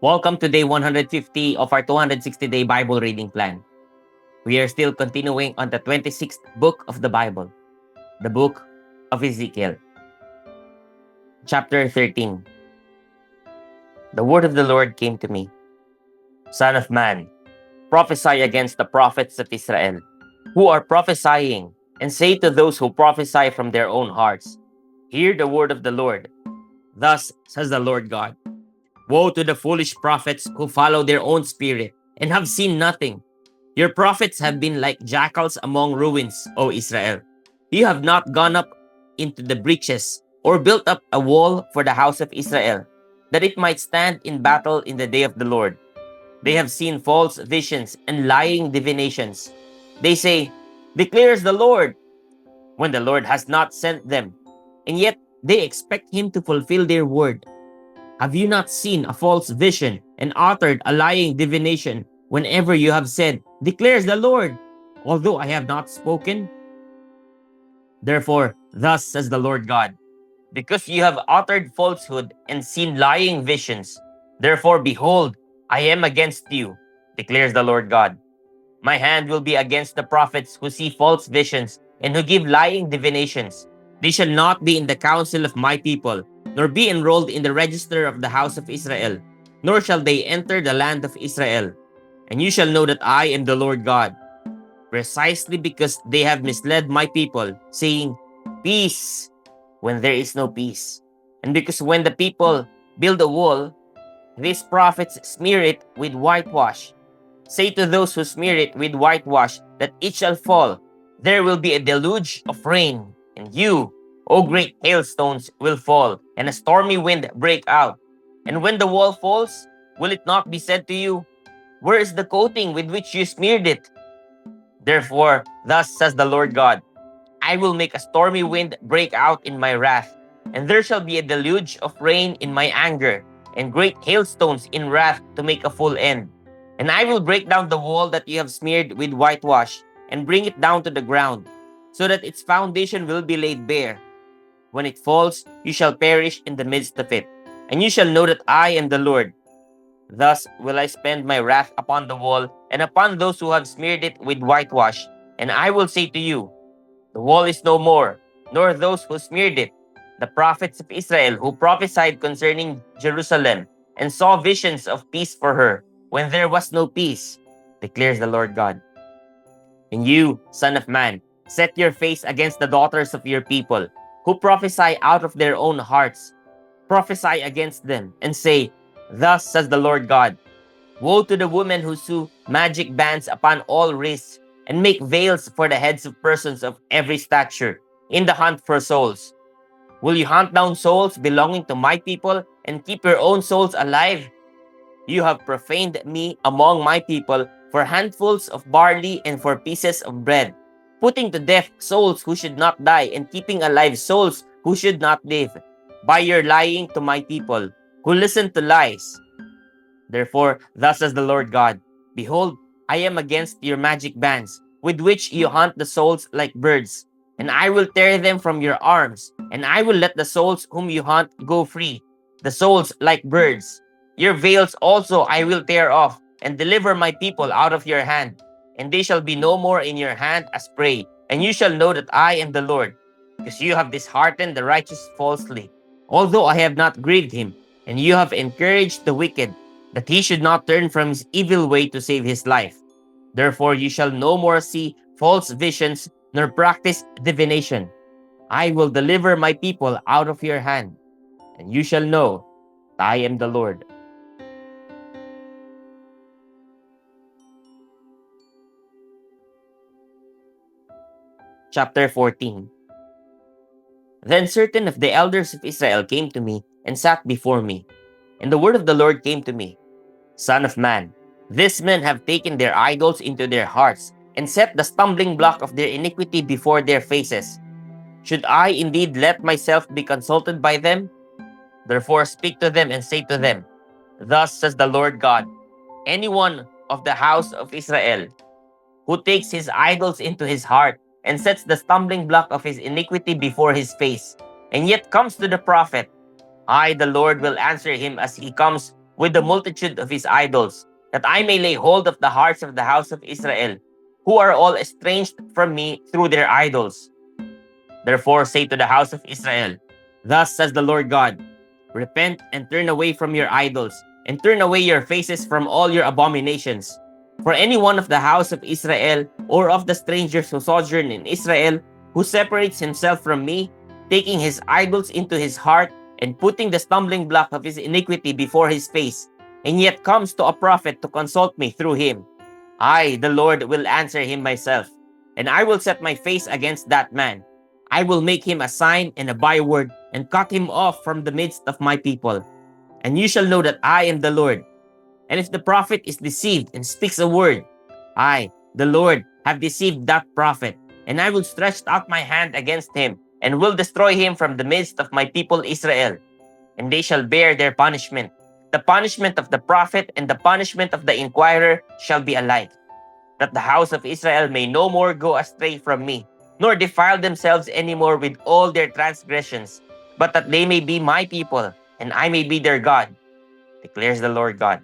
Welcome to day 150 of our 260-day Bible reading plan. We are still continuing on the 26th book of the Bible, the book of Ezekiel. Chapter 13. The word of the Lord came to me. Son of man, prophesy against the prophets of Israel, who are prophesying, and say to those who prophesy from their own hearts, hear the word of the Lord. Thus says the Lord God. Woe to the foolish prophets who follow their own spirit and have seen nothing. Your prophets have been like jackals among ruins, O Israel. You have not gone up into the breaches or built up a wall for the house of Israel, that it might stand in battle in the day of the Lord. They have seen false visions and lying divinations. They say, declares the Lord, when the Lord has not sent them, and yet they expect him to fulfill their word. Have you not seen a false vision and uttered a lying divination whenever you have said, declares the Lord, although I have not spoken? Therefore, thus says the Lord God, because you have uttered falsehood and seen lying visions, therefore behold, I am against you, declares the Lord God. My hand will be against the prophets who see false visions and who give lying divinations. They shall not be in the council of my people, nor be enrolled in the register of the house of Israel, nor shall they enter the land of Israel. And you shall know that I am the Lord God, precisely because they have misled my people, saying, peace, when there is no peace. And because when the people build a wall, these prophets smear it with whitewash. Say to those who smear it with whitewash that it shall fall. There will be a deluge of rain, and you, O great hailstones, will fall, and a stormy wind break out. And when the wall falls, will it not be said to you, where is the coating with which you smeared it? Therefore, thus says the Lord God, I will make a stormy wind break out in my wrath, and there shall be a deluge of rain in my anger, and great hailstones in wrath to make a full end. And I will break down the wall that you have smeared with whitewash, and bring it down to the ground, so that its foundation will be laid bare. When it falls, you shall perish in the midst of it, and you shall know that I am the Lord. Thus will I spend my wrath upon the wall, and upon those who have smeared it with whitewash, and I will say to you, the wall is no more, nor those who smeared it. The prophets of Israel who prophesied concerning Jerusalem and saw visions of peace for her when there was no peace, declares the Lord God. And you, son of man, set your face against the daughters of your people, who prophesy out of their own hearts. Prophesy against them, and say, thus says the Lord God, woe to the women who sew magic bands upon all wrists, and make veils for the heads of persons of every stature, in the hunt for souls. Will you hunt down souls belonging to my people, and keep your own souls alive? You have profaned me among my people for handfuls of barley and for pieces of bread, putting to death souls who should not die, and keeping alive souls who should not live, by your lying to my people, who listen to lies. Therefore, thus says the Lord God, behold, I am against your magic bands, with which you hunt the souls like birds, and I will tear them from your arms, and I will let the souls whom you hunt go free, the souls like birds. Your veils also I will tear off, and deliver my people out of your hand, and they shall be no more in your hand as prey, and you shall know that I am the Lord, because you have disheartened the righteous falsely, although I have not grieved him, and you have encouraged the wicked, that he should not turn from his evil way to save his life. Therefore you shall no more see false visions, nor practice divination. I will deliver my people out of your hand, and you shall know that I am the Lord. Chapter 14. Then certain of the elders of Israel came to me and sat before me. And the word of the Lord came to me, Son of man, these men have taken their idols into their hearts, and set the stumbling block of their iniquity before their faces. Should I indeed let myself be consulted by them? Therefore speak to them and say to them, thus says the Lord God, anyone of the house of Israel who takes his idols into his heart and sets the stumbling block of his iniquity before his face, and yet comes to the prophet, I, the Lord, will answer him as he comes with the multitude of his idols, that I may lay hold of the hearts of the house of Israel, who are all estranged from me through their idols. Therefore say to the house of Israel, Thus says the Lord God, Repent and turn away from your idols, and turn away your faces from all your abominations. For any one of the house of Israel, or of the strangers who sojourn in Israel, who separates himself from me, taking his idols into his heart, and putting the stumbling block of his iniquity before his face, and yet comes to a prophet to consult me through him, I, the Lord, will answer him myself, and I will set my face against that man. I will make him a sign and a byword, and cut him off from the midst of my people. And you shall know that I am the Lord. And if the prophet is deceived and speaks a word, I, the Lord, have deceived that prophet, and I will stretch out my hand against him, and will destroy him from the midst of my people Israel. And they shall bear their punishment. The punishment of the prophet and the punishment of the inquirer shall be alike, that the house of Israel may no more go astray from me, nor defile themselves any more with all their transgressions, but that they may be my people, and I may be their God, declares the Lord God.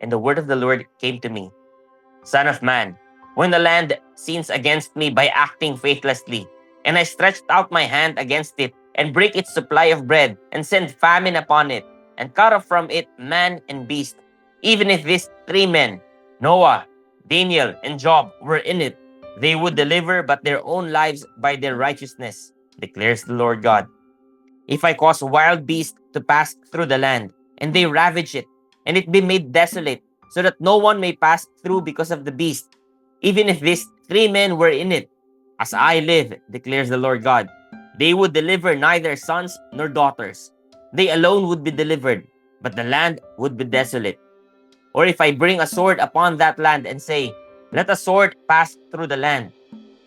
And the word of the Lord came to me, Son of man, when the land sins against me by acting faithlessly, and I stretched out my hand against it, and break its supply of bread, and send famine upon it, and cut off from it man and beast, even if these three men, Noah, Daniel, and Job, were in it, they would deliver but their own lives by their righteousness, declares the Lord God. If I cause wild beasts to pass through the land, and they ravage it, and it be made desolate, so that no one may pass through because of the beast, even if these three men were in it, as I live, declares the Lord God, they would deliver neither sons nor daughters. They alone would be delivered, but the land would be desolate. Or if I bring a sword upon that land and say, Let a sword pass through the land,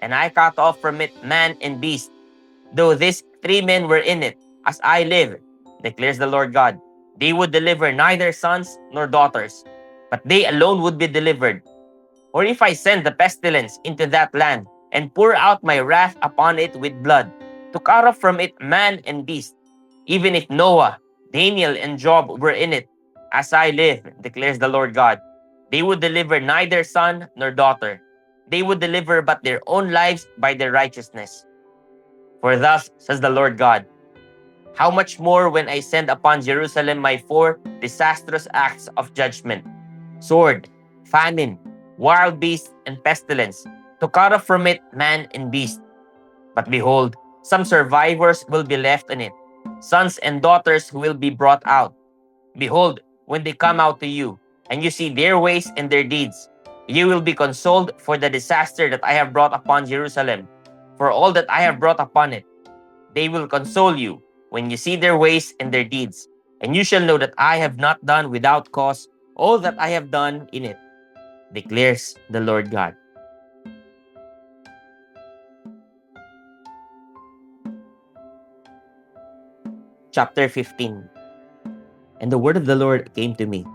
and I cut off from it man and beast, though these three men were in it, as I live, declares the Lord God, they would deliver neither sons nor daughters, but they alone would be delivered. Or if I send the pestilence into that land, and pour out my wrath upon it with blood, to cut off from it man and beast, even if Noah, Daniel, and Job were in it, as I live, declares the Lord God, they would deliver neither son nor daughter. They would deliver but their own lives by their righteousness. For thus says the Lord God, how much more when I send upon Jerusalem my four disastrous acts of judgment, sword, famine, wild beast, and pestilence, to cut off from it man and beast. But behold, some survivors will be left in it, sons and daughters who will be brought out. Behold, when they come out to you, and you see their ways and their deeds, you will be consoled for the disaster that I have brought upon Jerusalem, for all that I have brought upon it. They will console you when you see their ways and their deeds, and you shall know that I have not done without cause all that I have done in it, declares the Lord God. Chapter 15. And the word of the Lord came to me,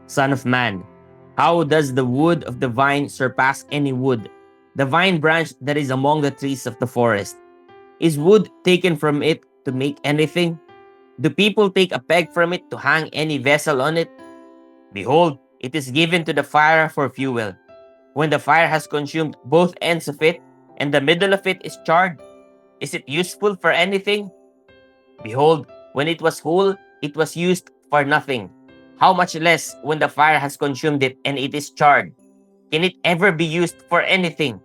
Son of man, how does the wood of the vine surpass any wood, the vine branch that is among the trees of the forest? Is wood taken from it to make anything? Do people take a peg from it to hang any vessel on it? Behold, it is given to the fire for fuel. When the fire has consumed both ends of it, and the middle of it is charred, is it useful for anything? Behold, when it was whole, it was used for nothing. How much less when the fire has consumed it and it is charred? Can it ever be used for anything?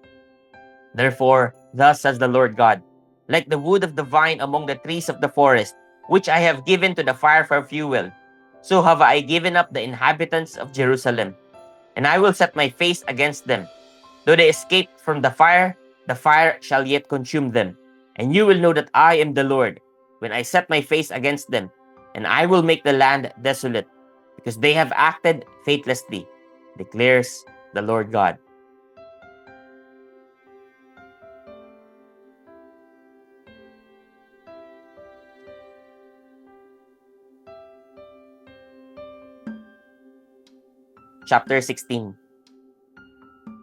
Therefore, thus says the Lord God, like the wood of the vine among the trees of the forest, which I have given to the fire for fuel, so have I given up the inhabitants of Jerusalem. And I will set my face against them. Though they escape from the fire shall yet consume them. And you will know that I am the Lord, when I set my face against them, and I will make the land desolate, because they have acted faithlessly, declares the Lord God. Chapter 16.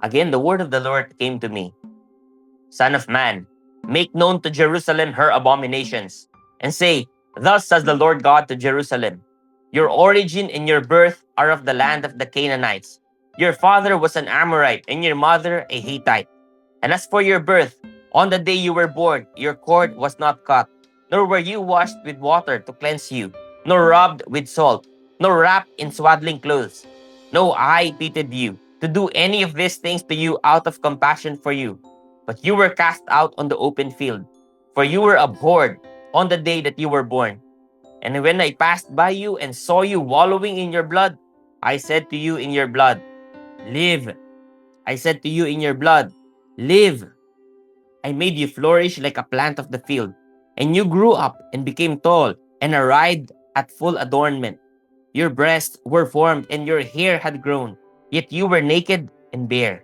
Again, the word of the Lord came to me. Son of man, make known to Jerusalem her abominations, and say, Thus says the Lord God to Jerusalem, Your origin and your birth are of the land of the Canaanites. Your father was an Amorite, and your mother a Hittite. And as for your birth, on the day you were born, your cord was not cut, nor were you washed with water to cleanse you, nor rubbed with salt, nor wrapped in swaddling clothes. No eye pitied you to do any of these things to you out of compassion for you. But you were cast out on the open field, for you were abhorred on the day that you were born. And when I passed by you and saw you wallowing in your blood, I said to you in your blood, Live. I said to you in your blood, Live. I made you flourish like a plant of the field, and you grew up and became tall and arrived at full adornment. Your breasts were formed and your hair had grown, yet you were naked and bare.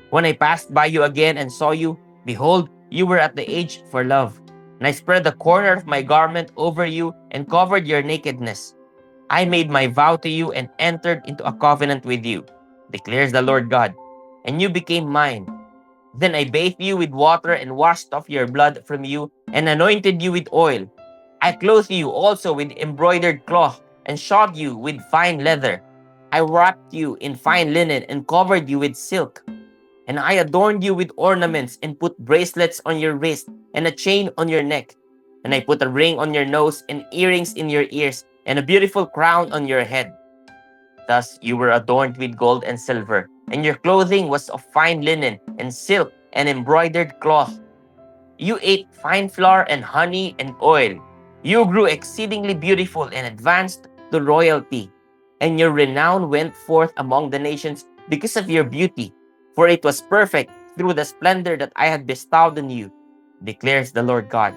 When I passed by you again and saw you, behold, you were at the age for love. And I spread the corner of my garment over you and covered your nakedness. I made my vow to you and entered into a covenant with you, declares the Lord God, and you became mine. Then I bathed you with water and washed off your blood from you and anointed you with oil. I clothed you also with embroidered cloth and shod you with fine leather. I wrapped you in fine linen and covered you with silk. And I adorned you with ornaments and put bracelets on your wrist and a chain on your neck. And I put a ring on your nose and earrings in your ears and a beautiful crown on your head. Thus you were adorned with gold and silver, and your clothing was of fine linen and silk and embroidered cloth. You ate fine flour and honey and oil. You grew exceedingly beautiful and advanced to royalty, and your renown went forth among the nations because of your beauty, for it was perfect through the splendor that I had bestowed on you, declares the Lord God.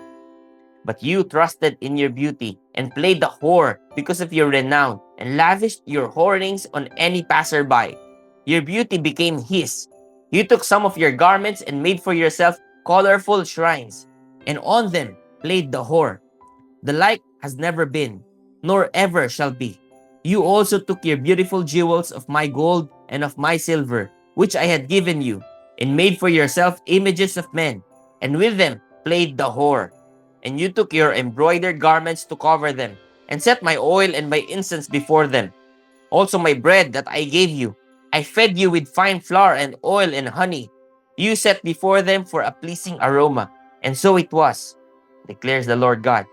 But you trusted in your beauty and played the whore because of your renown and lavished your whorings on any passerby. Your beauty became his. You took some of your garments and made for yourself colorful shrines, and on them played the whore. The like has never been, nor ever shall be. You also took your beautiful jewels of my gold and of my silver, which I had given you, and made for yourself images of men, and with them played the whore. And you took your embroidered garments to cover them, and set my oil and my incense before them. Also my bread that I gave you, I fed you with fine flour and oil and honey. You set before them for a pleasing aroma. And so it was, declares the Lord God.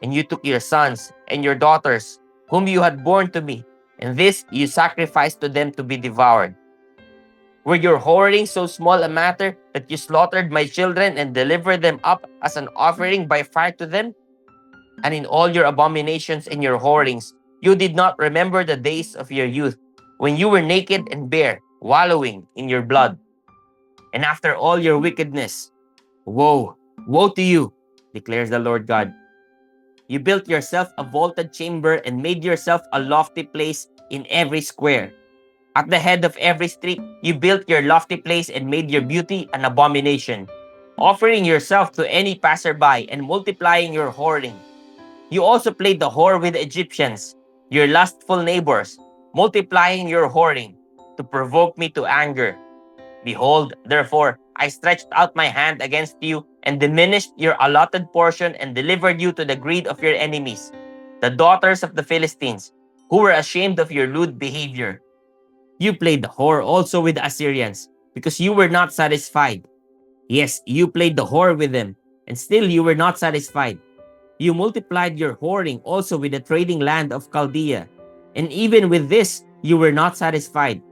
And you took your sons and your daughters, whom you had borne to me, and this you sacrificed to them to be devoured. Were your whoring so small a matter that you slaughtered my children and delivered them up as an offering by fire to them? And in all your abominations and your whorings, you did not remember the days of your youth, when you were naked and bare, wallowing in your blood. And after all your wickedness, woe, woe to you, declares the Lord God. You built yourself a vaulted chamber and made yourself a lofty place in every square. At the head of every street, you built your lofty place and made your beauty an abomination, offering yourself to any passerby and multiplying your whoring. You also played the whore with the Egyptians, your lustful neighbors, multiplying your whoring, to provoke me to anger. Behold, therefore, I stretched out my hand against you and diminished your allotted portion and delivered you to the greed of your enemies, the daughters of the Philistines, who were ashamed of your lewd behavior. You played the whore also with the Assyrians, because you were not satisfied. Yes, you played the whore with them, and still you were not satisfied. You multiplied your whoring also with the trading land of Chaldea, and even with this you were not satisfied.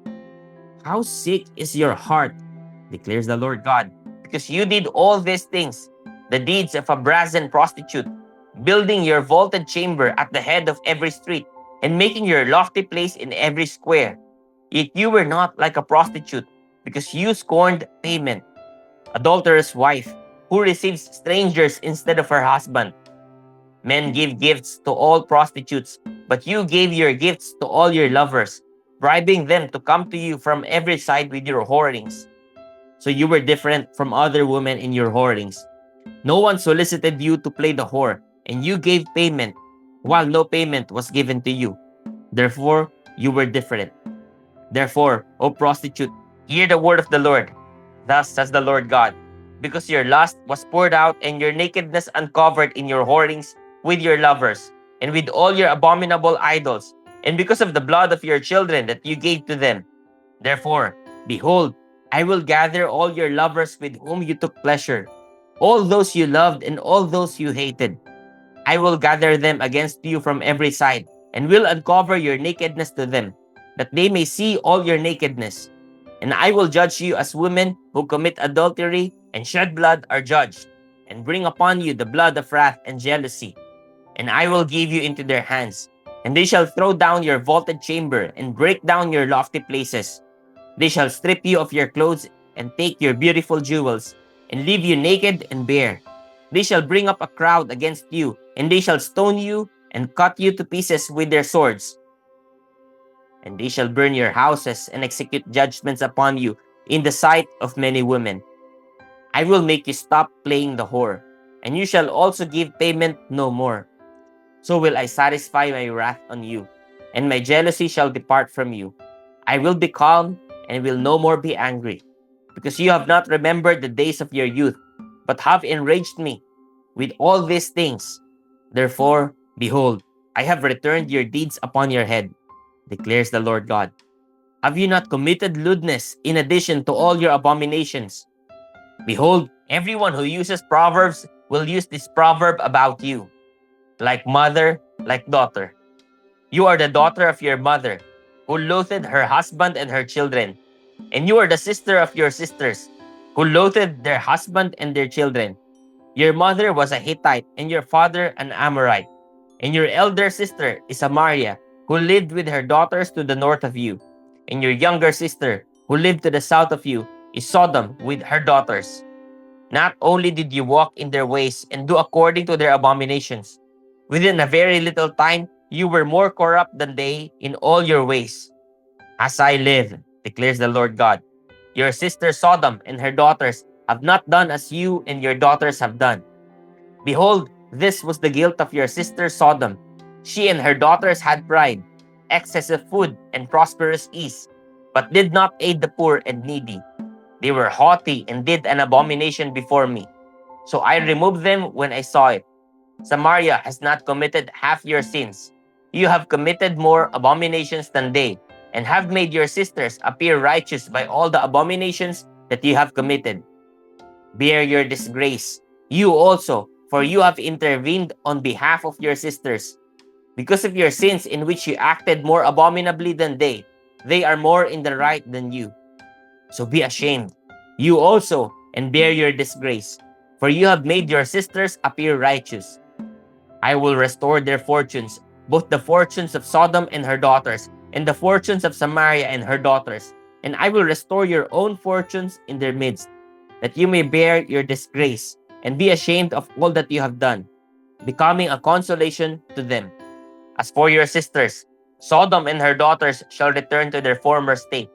How sick is your heart, declares the Lord God, because you did all these things, the deeds of a brazen prostitute, building your vaulted chamber at the head of every street, and making your lofty place in every square. Yet you were not like a prostitute, because you scorned payment, adulterous wife, who receives strangers instead of her husband. Men give gifts to all prostitutes, but you gave your gifts to all your lovers, bribing them to come to you from every side with your whorings. So you were different from other women in your whorings. No one solicited you to play the whore, and you gave payment, while no payment was given to you. Therefore, you were different. Therefore, O prostitute, hear the word of the Lord. Thus says the Lord God, because your lust was poured out and your nakedness uncovered in your whorings with your lovers. and with all your abominable idols, and because of the blood of your children that you gave to them. Therefore, behold, I will gather all your lovers with whom you took pleasure, all those you loved and all those you hated. I will gather them against you from every side, and will uncover your nakedness to them, that they may see all your nakedness. And I will judge you as women who commit adultery and shed blood are judged, and bring upon you the blood of wrath and jealousy. And I will give you into their hands, and they shall throw down your vaulted chamber and break down your lofty places. They shall strip you of your clothes and take your beautiful jewels, and leave you naked and bare. They shall bring up a crowd against you, and they shall stone you and cut you to pieces with their swords. And they shall burn your houses and execute judgments upon you in the sight of many women. I will make you stop playing the whore, and you shall also give payment no more. So will I satisfy my wrath on you, and my jealousy shall depart from you. I will be calm and will no more be angry, because you have not remembered the days of your youth, but have enraged me with all these things. Therefore, behold, I have returned your deeds upon your head, declares the Lord God. Have you not committed lewdness in addition to all your abominations? Behold, everyone who uses proverbs will use this proverb about you. Like mother, like daughter. You are the daughter of your mother, who loathed her husband and her children. And you are the sister of your sisters, who loathed their husband and their children. Your mother was a Hittite, and your father an Amorite. And your elder sister is Samaria, who lived with her daughters to the north of you. And your younger sister, who lived to the south of you, is Sodom with her daughters. Not only did you walk in their ways and do according to their abominations, within a very little time you were more corrupt than they in all your ways. As I live, declares the Lord God, your sister Sodom and her daughters have not done as you and your daughters have done. Behold, this was the guilt of your sister Sodom. She and her daughters had pride, excess of food, and prosperous ease, but did not aid the poor and needy. They were haughty and did an abomination before me. So I removed them when I saw it. Samaria has not committed half your sins. You have committed more abominations than they, and have made your sisters appear righteous by all the abominations that you have committed. Bear your disgrace, you also, for you have intervened on behalf of your sisters. Because of your sins in which you acted more abominably than they are more in the right than you. So be ashamed, you also, and bear your disgrace, for you have made your sisters appear righteous. I will restore their fortunes, both the fortunes of Sodom and her daughters, and the fortunes of Samaria and her daughters, and I will restore your own fortunes in their midst, that you may bear your disgrace, and be ashamed of all that you have done, becoming a consolation to them. As for your sisters, Sodom and her daughters shall return to their former state,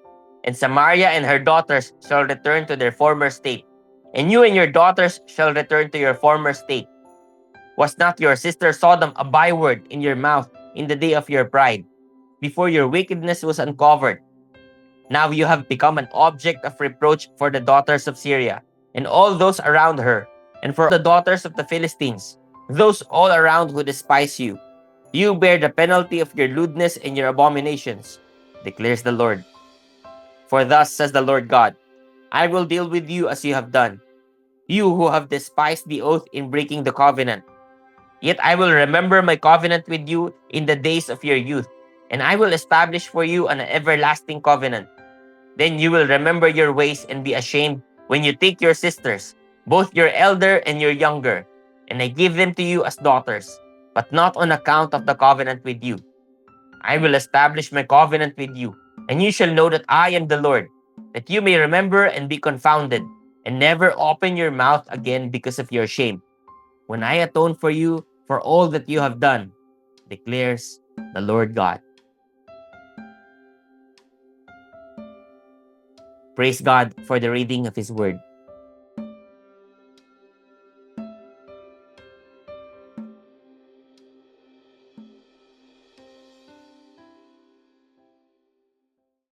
and Samaria and her daughters shall return to their former state, and you and your daughters shall return to your former state. Was not your sister Sodom a byword in your mouth in the day of your pride, before your wickedness was uncovered? Now you have become an object of reproach for the daughters of Syria, and all those around her, and for the daughters of the Philistines, those all around who despise you. You bear the penalty of your lewdness and your abominations, declares the Lord. For thus says the Lord God, I will deal with you as you have done, you who have despised the oath in breaking the covenant. Yet I will remember my covenant with you in the days of your youth, and I will establish for you an everlasting covenant. Then you will remember your ways and be ashamed when you take your sisters, both your elder and your younger, and I give them to you as daughters, but not on account of the covenant with you. I will establish my covenant with you, and you shall know that I am the Lord, that you may remember and be confounded, and never open your mouth again because of your shame, when I atone for you for all that you have done, declares the Lord God. Praise God for the reading of His Word.